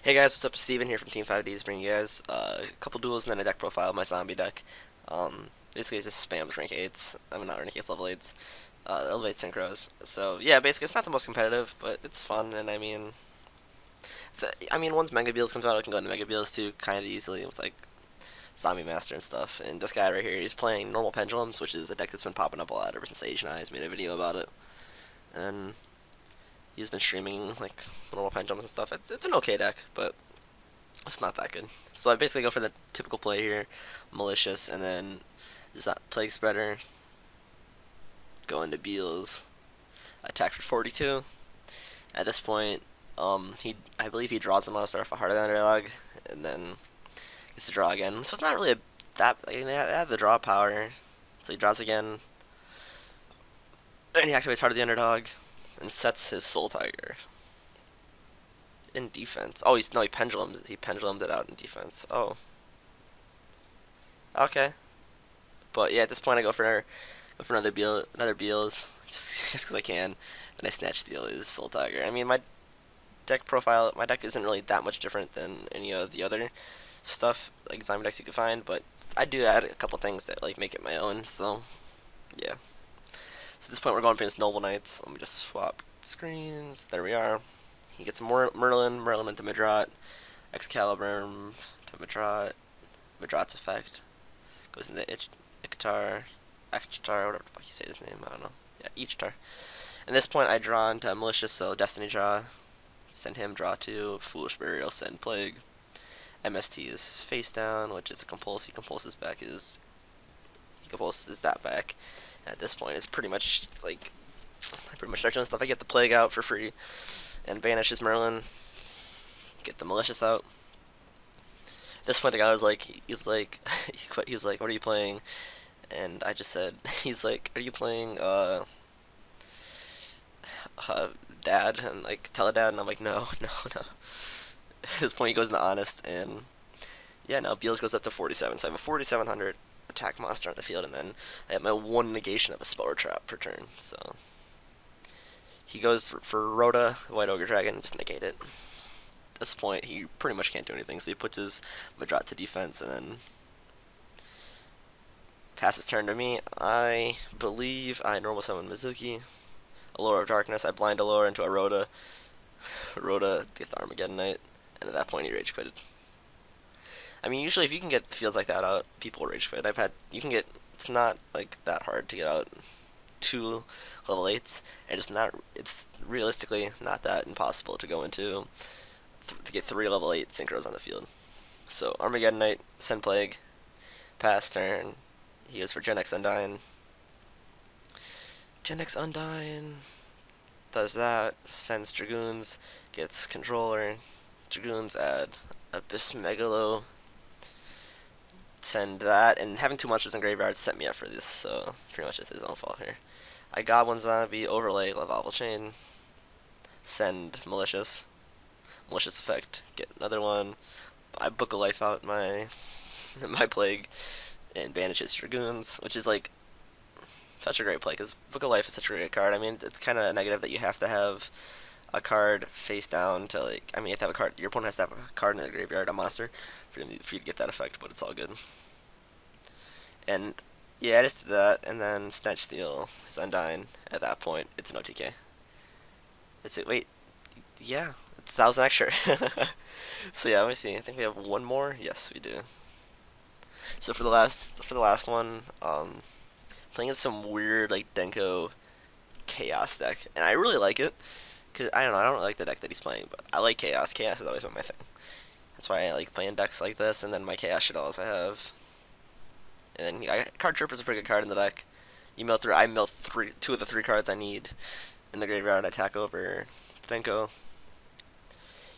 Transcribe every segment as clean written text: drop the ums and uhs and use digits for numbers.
Hey guys, what's up? Steven here from Team 5Ds, bringing you guys a couple duels and then a deck profile of my zombie deck. Basically, it just spams rank 8s. I mean, not rank 8s, level 8s. Level 8 synchros. So, yeah, basically, it's not the most competitive, but it's fun, and I mean, once Mega Beals comes out, I can go into Mega Beals too, kind of easily, with, like, Zombie Master and stuff. And this guy right here, he's playing Normal Pendulums, which is a deck that's been popping up a lot ever since Asian Eyes made a video about it. And he's been streaming, like, Normal Pendulums and stuff. It's an okay deck, but it's not that good. So I basically go for the typical play here, Malicious, and then Plague Spreader, go into Beals, attack for 42. At this point, I believe he draws the most off a Heart of the Underdog, and then gets to draw again. So it's not really they have the draw power. So he draws again, and he activates Heart of the Underdog, and sets his Soul Tiger in defense. Oh, he pendulumed it out in defense. Oh, okay. But yeah, at this point I go for another Beals, just because I can. And I snatch steal his Soul Tiger. I mean, my deck isn't really that much different than any of the other stuff like zombie decks you could find, but I do add a couple things that like make it my own. So yeah. So at this point we're going up against Noble Knights. Let me just swap screens. There we are. He gets Merlin into Midrot, Excalibur to Midrot, Midrot's effect goes into Ichtar, whatever the fuck you say his name, I don't know. Yeah, Ichtar. At this point I draw into Malicious, so Destiny draw, send him draw 2, Foolish Burial, send Plague. MST is face down, which is a compulse. He compulses that back. At this point it's pretty much like I pretty much start doing stuff. I get the Plague out for free and banishes Merlin. Get the Malicious out. At this point, the guy was like, he was like, what are you playing? And I just said, he's like, are you playing, Dad? And like, Teledad? And I'm like, no. At this point, he goes into Honest, and yeah, now Beals goes up to 47. So I have a 4700 attack monster on the field, and then I have my one negation of a Spore Trap per turn. So he goes for Rhoda, White Ogre Dragon, just negate it. At this point, he pretty much can't do anything, so he puts his Madrat to defense, and then passes turn to me. I believe I normal summon Mizuki, Allure of Darkness. I blind Allure into a Rhoda. Rhoda get the Armageddon Knight, and at that point he rage quitted. I mean, usually if you can get fields like that out, people rage quit. It's not like that hard to get out 2 level 8s, and it's realistically not that impossible to go into to get 3 level 8 synchros on the field. So Armageddon Knight, send Plague, pass turn. He goes for Gen X Undyne. Gen X Undyne does that, sends Dragoons, gets Controller. Dragoons add Abyss Megalo. Send that, and having 2 monsters in graveyard set me up for this, so pretty much it's his own fault here. I Goblin Zombie, overlay Lavalval Chain, send Malicious effect, get another one. I book a life out my Plague, and banish his Dragoons, which is like such a great play because Book of Life is such a great card. I mean, it's kind of negative that you have to have a card face down to like. I mean, you have to have a card. Your opponent has to have a card in the graveyard, a monster, for you to get that effect. But it's all good. And yeah, I just did that, and then Snatch Steal is Undyne. At that point, it's an OTK. It's it. Wait, yeah, that was an extra. So yeah, let me see. I think we have one more. Yes, we do. So for the last one, playing in some weird like Denko Chaos deck, and I really like it because I don't know, I don't really like the deck that he's playing, but I like Chaos. Chaos has always been my thing. That's why I like playing decks like this, and then my Chaos Shadows I have. And then Card Trooper is a pretty good card in the deck. I mill 2 of the 3 cards I need in the graveyard. I attack over Denko.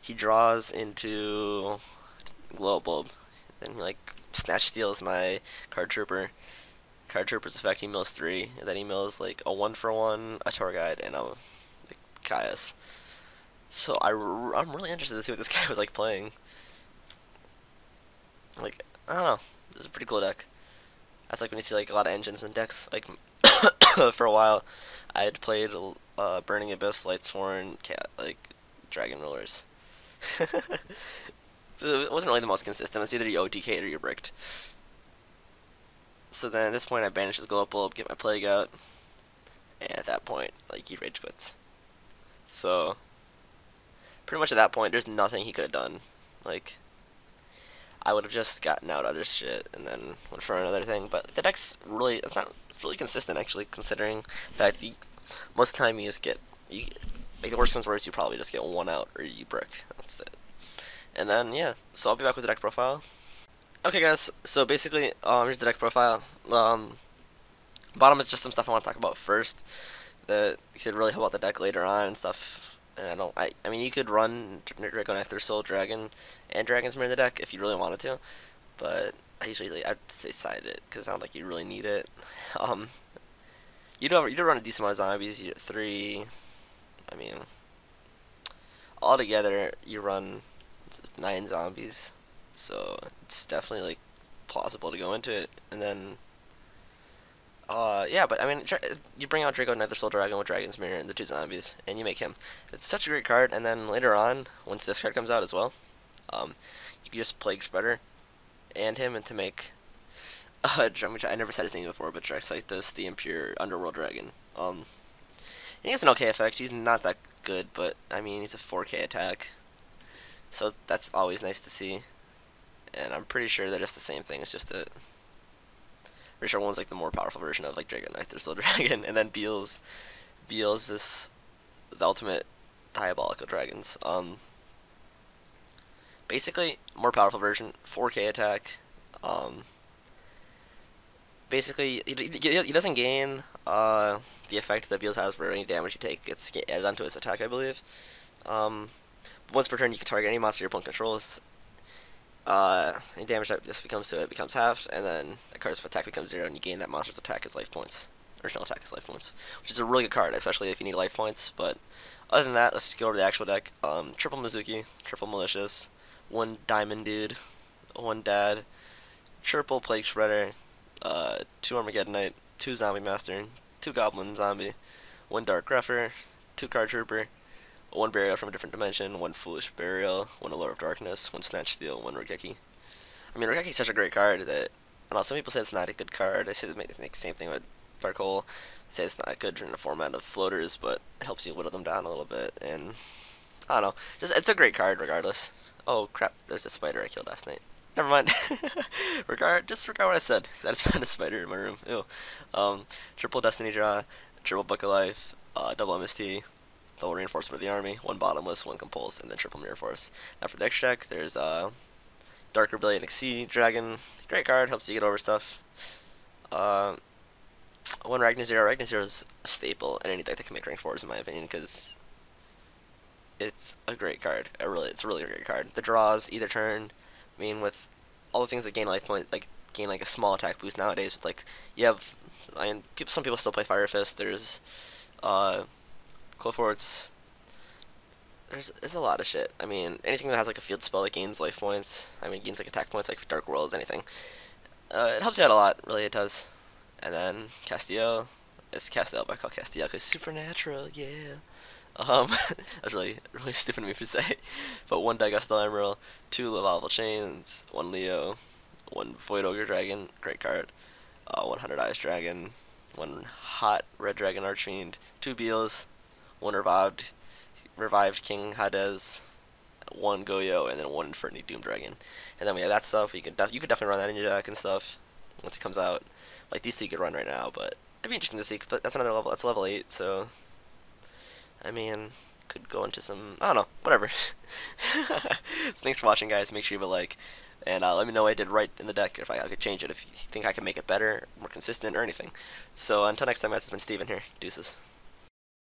He draws into Glow Bulb. Then he like Snatch Steals my Card Trooper. Card Trooper's effect, he mills 3, and then he mills like a 1-for-1, a Tour Guide, and a like, Caius. So I'm really interested to see what this guy was like playing. Like, I don't know, this is a pretty cool deck. That's like when you see like a lot of engines in decks. Like for a while, I had played Burning Abyss, Lightsworn, Cat, like Dragon Rulers. So it wasn't really the most consistent. It's either you OTK'd or you bricked. So then at this point I banish his glow bulb, get my plague out, and at that point, like, he rage quits. So pretty much at that point, there's nothing he could have done. Like, I would have just gotten out other shit and then went for another thing. But the deck's really, it's really consistent actually, considering that most of the time you just get, like the worst comes worst, you probably just get one out or you brick. That's it. And then yeah, so I'll be back with the deck profile. Okay guys, so basically, here's the deck profile. Bottom is just some stuff I want to talk about first that could really help out the deck later on and stuff. And I mean, you could run Draco Nectar Soul Dragon and Dragon's Mirror in the deck if you really wanted to, but I'd say side it because I don't think you really need it. You do run a decent amount of zombies. You get 3. I mean, altogether you run 9 zombies, so it's definitely like plausible to go into it. And then yeah, but I mean, you bring out Draco Nether Soul Dragon with Dragon's Mirror and the 2 zombies, and you make him. It's such a great card, and then later on, once this card comes out as well, you can just Plague Spreader and him and to make, which I never said his name before, but Draxitus, the Impure Underworld Dragon. And he has an okay effect. He's not that good, but I mean, he's a 4K attack, so that's always nice to see. And I'm pretty sure that it's the same thing. It's just a pretty sure one's like the more powerful version of like Dragon Knight or Soul Dragon, and then Beel's this the ultimate diabolical dragons. Basically more powerful version, 4K attack. Basically he doesn't gain the effect that Beel's has for any damage you take. It's added onto his attack, I believe. Once per turn you can target any monster your opponent controls. Any damage that this becomes to it becomes halved, and then the card's attack becomes 0, and you gain that monster's attack as life points. Original attack as life points, which is a really good card, especially if you need life points. But other than that, let's go over the actual deck. Triple Mizuki, triple Malicious, 1 Diamond Dude, 1 Dad, triple Plague Spreader, 2 Armageddonite, 2 Zombie Master, 2 Goblin Zombie, 1 Dark Gruffer, 2 Card Trooper, 1 Burial from a different dimension, 1 Foolish Burial, 1 Allure of Darkness, 1 Snatch Steel, 1 Regeki. I mean, Regeki's such a great card that, I don't know, some people say it's not a good card. They say the same thing with Dark Hole. They say it's not good in the format of floaters, but it helps you whittle them down a little bit. And I don't know, it's a great card regardless. Oh crap, there's a spider I killed last night. Never mind. Disregard what I said, because I just found a spider in my room. Ew. Triple Destiny Draw, triple Book of Life, double MST. Double Reinforcement of the Army, 1 Bottomless, 1 Compulse, and then triple Mirror Force. Now for the extra deck, there's Dark Rebellion Exceed Dragon. Great card, helps you get over stuff. 1 Ragnar Zero. Ragnar Zero is a staple in any deck that can make rank 4s, in my opinion, because it's a great card. It's a really great card. The draws either turn. I mean, with all the things that gain life points, like gain like a small attack boost nowadays. With like you have, I mean, some people still play Fire Fist. There's Cloforts. There's a lot of shit. I mean, anything that has like a field spell that gains life points. I mean, gains like attack points, like Dark Worlds, anything. It helps you out a lot, really. It does. And then Castiel. It's Castiel, but I call Castiel because supernatural. Yeah. That's really stupid of me to say. But 1 Dagastel Emerald, 2 Lavalval Chains, 1 Leo, 1 Void Ogre Dragon, great card. 100 Eyes Dragon, 1 Hot Red Dragon Archfiend, 2 Beels, 1 revived King Hades, 1 Goyo, and then 1 Inferni Doom Dragon. And then we have that stuff. You could definitely run that in your deck and stuff once it comes out. Like these 2 you could run right now, but it'd be interesting to see. But that's another level. That's level 8, so I mean, could go into some, I don't know, whatever. So thanks for watching, guys. Make sure you leave a like, and let me know what I did right in the deck, if I could change it, if you think I can make it better, more consistent, or anything. So until next time, guys, it's been Steven here. Deuces.